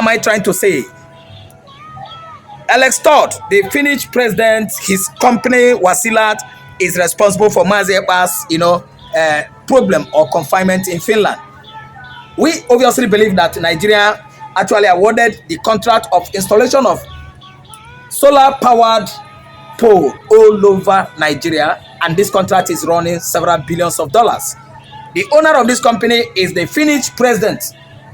am I trying to say? Alex Todd, the Finnish president, his company Wasilat is responsible for Mazi Ekpa's, problem or confinement in Finland. We obviously believe that Nigeria actually awarded the contract of installation of solar-powered pole all over Nigeria, and this contract is running several billions of dollars. The owner of this company is the Finnish president.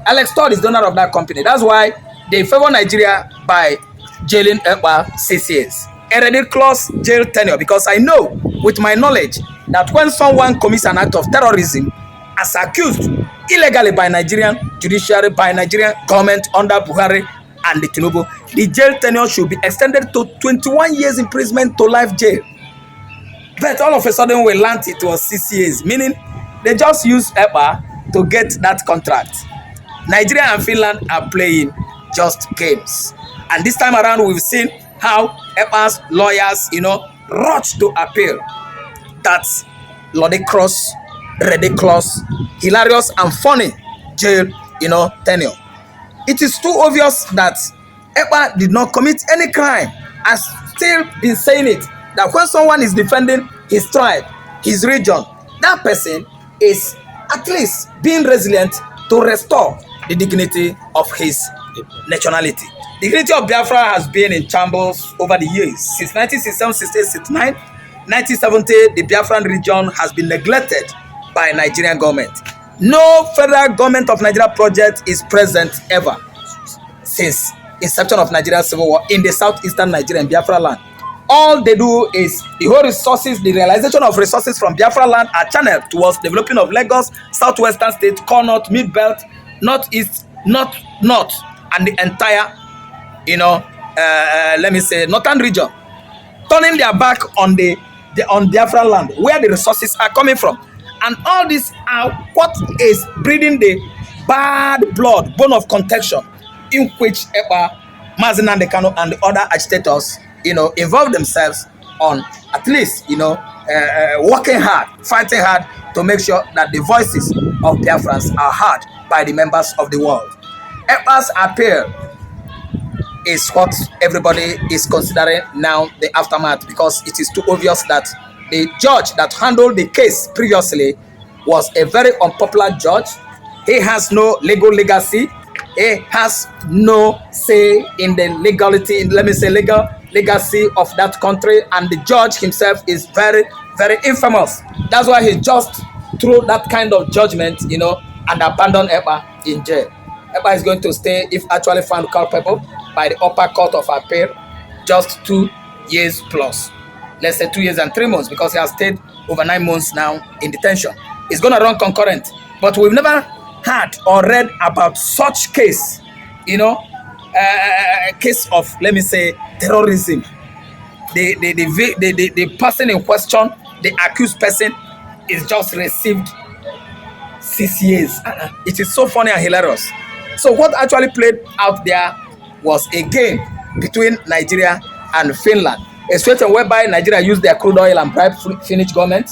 Alex Todd is the owner of that company. That's why they favor Nigeria by jailing Ekpa 6 years. A ridiculous jail tenure, because I know with my knowledge that when someone commits an act of terrorism as accused illegally by Nigerian judiciary, by Nigerian government under Buhari and the Tinubu, the jail tenure should be extended to 21 years imprisonment to life jail. But all of a sudden we learned it was 6 years, meaning they just used Ekpa to get that contract. Nigeria and Finland are playing just games. And this time around, we've seen how Ekpa's lawyers, rushed to appeal. That's ludicrous, ridiculous, hilarious, and funny jail, tenure. It is too obvious that Ekpa did not commit any crime. I've still been saying it, that when someone is defending his tribe, his region, that person is at least being resilient to restore the dignity of his nationality. The dignity of Biafra has been in shambles over the years. Since 1967, 68, 69, 1970, the Biafran region has been neglected by Nigerian government. No federal government of Nigeria project is present ever since inception of Nigeria's civil war in the southeastern Nigerian Biafra land. All they do is the whole resources, the realization of resources from Biafra land are channeled towards developing of Lagos, southwestern states, core north, mid-belt, northeast, north, and the entire, northern region, turning their back on on Biafra land, where the resources are coming from. And all this are what is breeding the bad blood, bone of contention, in which Ekpa, Mazi Nnamdi Kanu, and the other agitators, involve themselves on, at least, working hard, fighting hard to make sure that the voices of Biafrans are heard by the members of the world. Ekpa's appeal is what everybody is considering now the aftermath, because it is too obvious that the judge that handled the case previously was a very unpopular judge. He has no legal legacy. He has no say in the legality, legal legacy of that country, and the judge himself is very, very infamous. That's why he just threw that kind of judgment, and abandoned Ekpa in jail. Ekpa is going to stay, if actually found culpable by the upper court of appeal, just 2 years plus. Let's say 2 years and 3 months, because he has stayed over 9 months now in detention. It's going to run concurrent. But we've never heard or read about such case, a case of, terrorism. The person in question, the accused person, is just received 6 years. It is so funny and hilarious. So what actually played out there was a game between Nigeria and Finland, a situation whereby Nigeria used their crude oil and bribe Finnish government.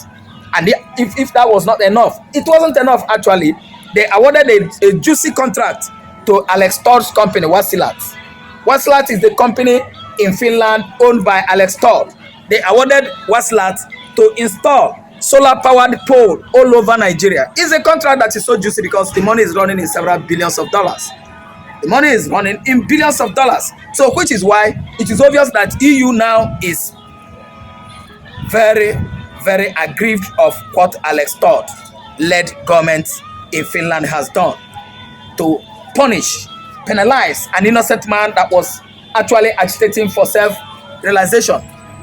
And if that was not enough, it wasn't enough actually. They awarded a juicy contract to Alex Todd's company, Wasilat. Wasilat is the company in Finland owned by Alex Todd. They awarded Wasilat to install solar-powered pole all over Nigeria. It's a contract that is so juicy because the money is running in several billions of dollars. The money is running in billions of dollars. So which is why it is obvious that EU now is very, very aggrieved of what Alex Todd led government in Finland has done to penalize an innocent man that was actually agitating for self-realization.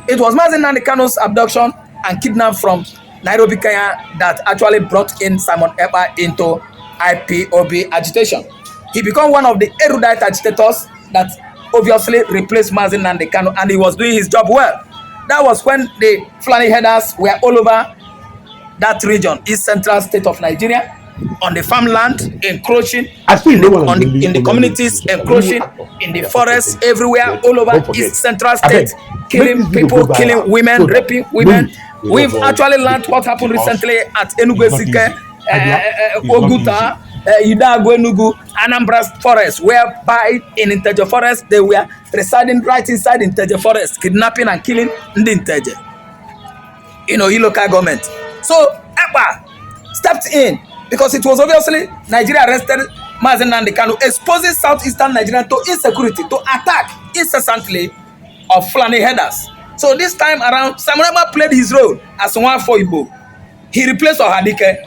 It was Mazi Nnamdi Kanu's abduction and kidnapped from Nairobi, Kenya, that actually brought in Simon Ekpa into IPOB agitation. He became one of the erudite agitators that obviously replaced Mazi Nnamdi Kanu, and he was doing his job well. That was when the Fulani headers were all over that region, east central state of Nigeria, on the farmland, encroaching in the communities, encroaching in the forests, everywhere, all over east central state, killing people, killing women, raping women. We've actually learned what happened recently at Enugu, Oguta, Udago, Enugu, Anambra Forest, whereby in Inteje Forest they were residing right inside Inteje Forest, kidnapping and killing the Inteje. Local government. So Ekpa stepped in because it was obviously Nigeria arrested Mazi Nnamdi Kanu, exposing southeastern Nigeria to insecurity, to attack incessantly of Fulani headers. So this time around, Samuel played his role as one for Igbo. He replaced Ohadike.